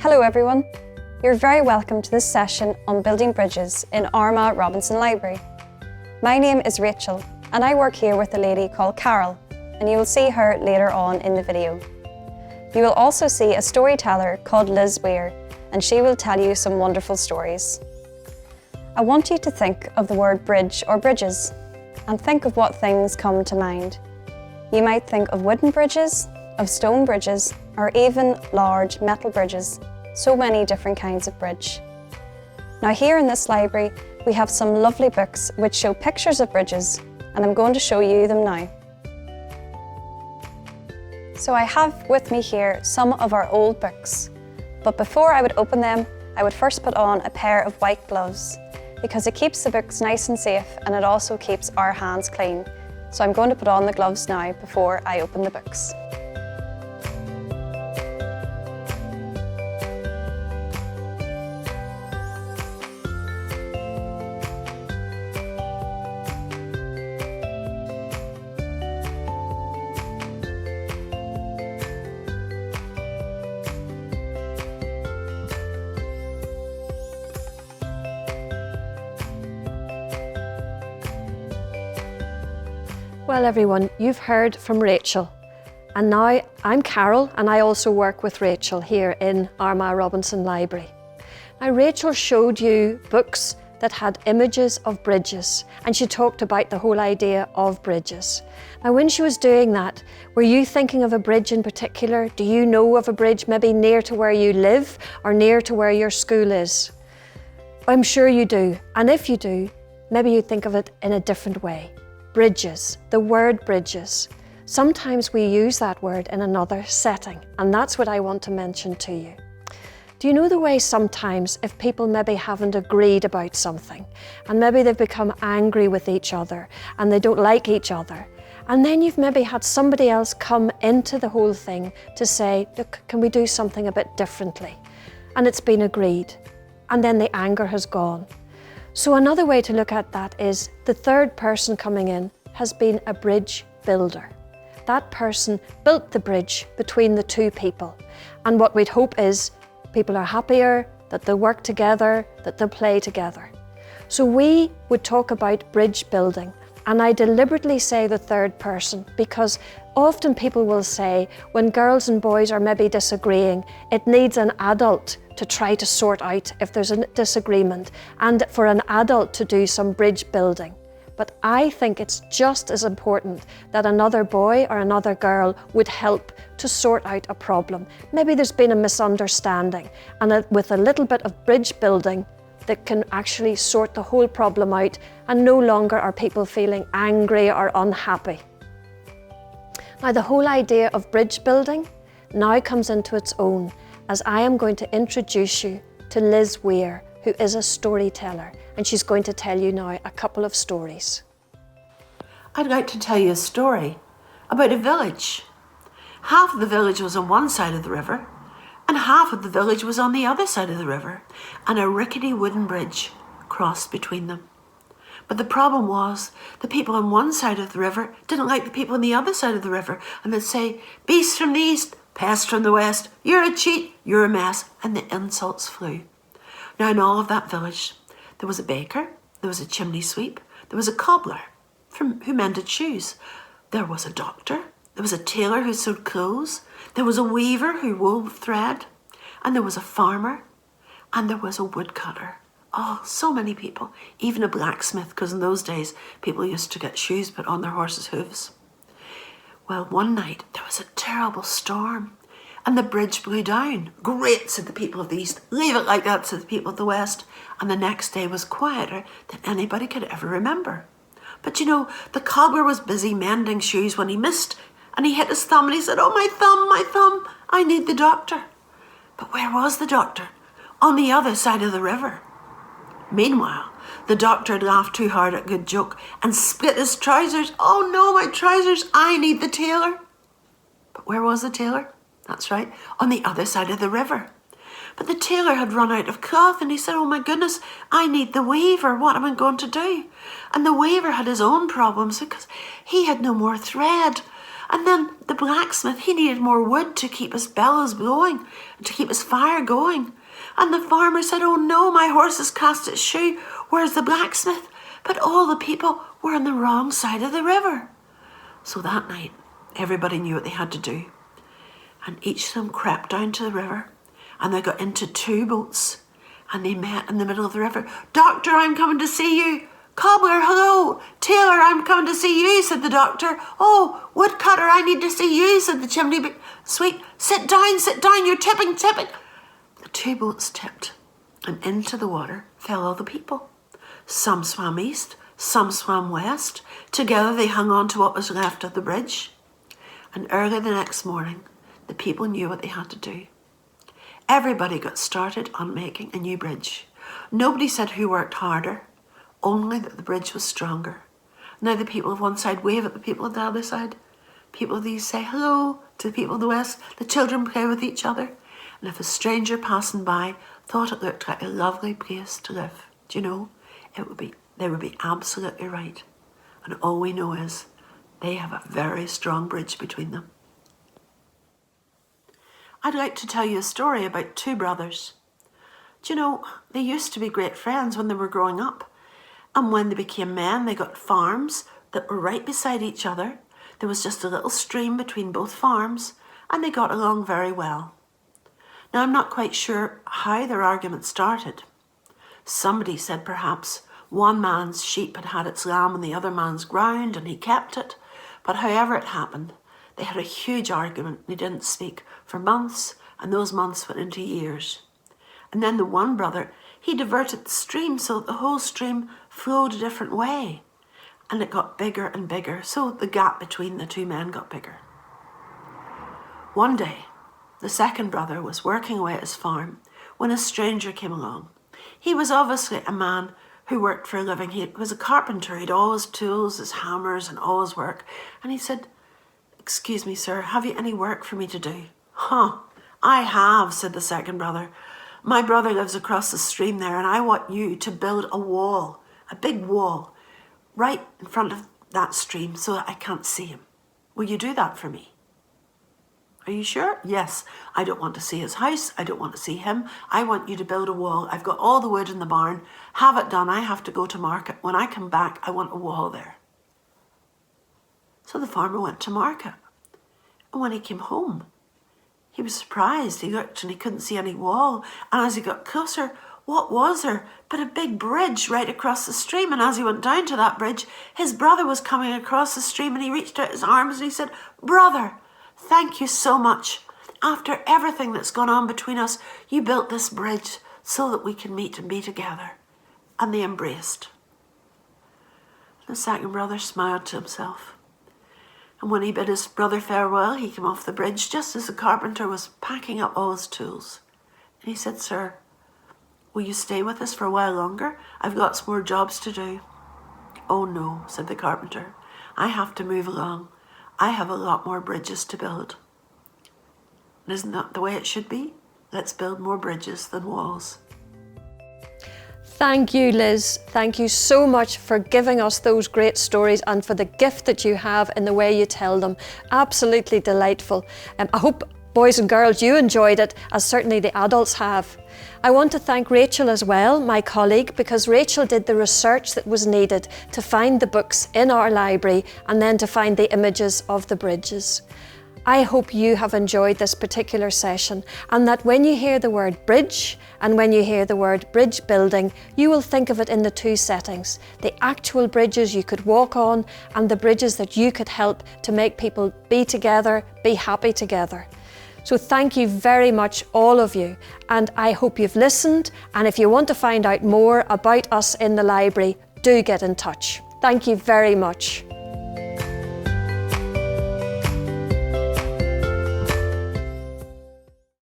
Hello everyone. You're very welcome to this session on building bridges in Armagh Robinson Library. My name is Rachel and I work here with a lady called Carol, and you will see her later on in the video. You will also see a storyteller called Liz Weir, and she will tell you some wonderful stories. I want you to think of the word bridge or bridges and think of what things come to mind. You might think of wooden bridges, of stone bridges, or even large metal bridges. So many different kinds of bridge. Now here in this library, we have some lovely books which show pictures of bridges, and I'm going to show you them now. So I have with me here some of our old books, but before I would open them, I would first put on a pair of white gloves because it keeps the books nice and safe, and it also keeps our hands clean. So I'm going to put on the gloves now before I open the books. Well everyone, you've heard from Rachel, and now I'm Carol and I also work with Rachel here in Armagh Robinson Library. Now Rachel showed you books that had images of bridges, and she talked about the whole idea of bridges. Now when she was doing that, were you thinking of a bridge in particular? Do you know of a bridge maybe near to where you live or near to where your school is? I'm sure you do, and if you do, maybe you think of it in a different way. Bridges, the word bridges. Sometimes we use that word in another setting, and that's what I want to mention to you. Do you know the way sometimes if people maybe haven't agreed about something, and maybe they've become angry with each other and they don't like each other, and then you've maybe had somebody else come into the whole thing to say, look, can we do something a bit differently? And it's been agreed, and then the anger has gone. So another way to look at that is the third person coming in has been a bridge builder. That person built the bridge between the two people. And what we'd hope is people are happier, that they'll work together, that they'll play together. So we would talk about bridge building. And I deliberately say the third person because often people will say when girls and boys are maybe disagreeing, it needs an adult to try to sort out if there's a disagreement, and for an adult to do some bridge building. But I think it's just as important that another boy or another girl would help to sort out a problem. Maybe there's been a misunderstanding, and with a little bit of bridge building that can actually sort the whole problem out, and no longer are people feeling angry or unhappy. Now the whole idea of bridge building now comes into its own, as I am going to introduce you to Liz Weir, who is a storyteller, and she's going to tell you now a couple of stories. I'd like to tell you a story about a village. Half of the village was on one side of the river, and half of the village was on the other side of the river, and a rickety wooden bridge crossed between them. But the problem was, the people on one side of the river didn't like the people on the other side of the river, and they'd say, beast from the east, pest from the west, you're a cheat, you're a mess, and the insults flew. Now in all of that village, there was a baker, there was a chimney sweep, there was a cobbler who mended shoes, there was a doctor, there was a tailor who sewed clothes, there was a weaver who wove thread, and there was a farmer, and there was a woodcutter. Oh, so many people, even a blacksmith, because in those days, people used to get shoes put on their horses' hooves. Well, one night, there was a terrible storm, and the bridge blew down. Great, said the people of the east. Leave it like that, said the people of the west. And the next day was quieter than anybody could ever remember. But you know, the cobbler was busy mending shoes when he missed, and he hit his thumb, and he said, oh, my thumb, I need the doctor. But where was the doctor? On the other side of the river. Meanwhile, the doctor had laughed too hard at a good joke and split his trousers. Oh no, my trousers, I need the tailor. But where was the tailor? That's right, on the other side of the river. But the tailor had run out of cloth, and he said, oh my goodness, I need the weaver, what am I going to do? And the weaver had his own problems because he had no more thread. And then the blacksmith, he needed more wood to keep his bellows blowing, to keep his fire going. And the farmer said, oh no, my horse has cast its shoe. Where's the blacksmith? But all the people were on the wrong side of the river. So that night, everybody knew what they had to do. And each of them crept down to the river, and they got into 2 boats, and they met in the middle of the river. Doctor, I'm coming to see you. Cobbler, hello. Tailor, I'm coming to see you, said the doctor. Oh, woodcutter, I need to see you, said the chimney sweep. Sit down, you're tipping. The 2 boats tipped, and into the water fell all the people. Some swam east, some swam west. Together they hung on to what was left of the bridge. And early the next morning, the people knew what they had to do. Everybody got started on making a new bridge. Nobody said who worked harder, only that the bridge was stronger. Now the people of one side wave at the people of the other side. People of the east say hello to the people of the west. The children play with each other. And if a stranger passing by thought it looked like a lovely place to live, do you know, they would be absolutely right. And all we know is they have a very strong bridge between them. I'd like to tell you a story about 2 brothers. Do you know, they used to be great friends when they were growing up. And when they became men, they got farms that were right beside each other. There was just a little stream between both farms, and they got along very well. Now, I'm not quite sure how their argument started. Somebody said perhaps one man's sheep had had its lamb on the other man's ground, and he kept it. But however it happened, they had a huge argument. They didn't speak for months, and those months went into years. And then the one brother, he diverted the stream so that the whole stream flowed a different way. And it got bigger and bigger, so the gap between the 2 men got bigger. One day, the second brother was working away at his farm when a stranger came along. He was obviously a man who worked for a living. He was a carpenter. He had all his tools, his hammers, and all his work. And he said, excuse me, sir, have you any work for me to do? I have, said the second brother. My brother lives across the stream there, and I want you to build a wall, a big wall, right in front of that stream so that I can't see him. Will you do that for me? Are you sure? Yes. I don't want to see his house. I don't want to see him. I want you to build a wall. I've got all the wood in the barn. Have it done. I have to go to market. When I come back, I want a wall there. So the farmer went to market. And when he came home, he was surprised. He looked and he couldn't see any wall. And as he got closer, what was there but a big bridge right across the stream? And as he went down to that bridge, his brother was coming across the stream, and he reached out his arms and he said, brother, thank you so much. After everything that's gone on between us, you built this bridge so that we can meet and be together. And they embraced. The second brother smiled to himself. And when he bid his brother farewell, he came off the bridge just as the carpenter was packing up all his tools. And he said, sir, will you stay with us for a while longer? I've got some more jobs to do. Oh no, said the carpenter. I have to move along. I have a lot more bridges to build. And isn't that the way it should be? Let's build more bridges than walls. Thank you, Liz. Thank you so much for giving us those great stories and for the gift that you have in the way you tell them. Absolutely delightful. I hope, boys and girls, you enjoyed it, as certainly the adults have. I want to thank Rachel as well, my colleague, because Rachel did the research that was needed to find the books in our library and then to find the images of the bridges. I hope you have enjoyed this particular session, and that when you hear the word bridge and when you hear the word bridge building, you will think of it in the 2 settings: the actual bridges you could walk on and the bridges that you could help to make people be together, be happy together. So thank you very much, all of you, and I hope you've listened, and if you want to find out more about us in the library, do get in touch. Thank you very much.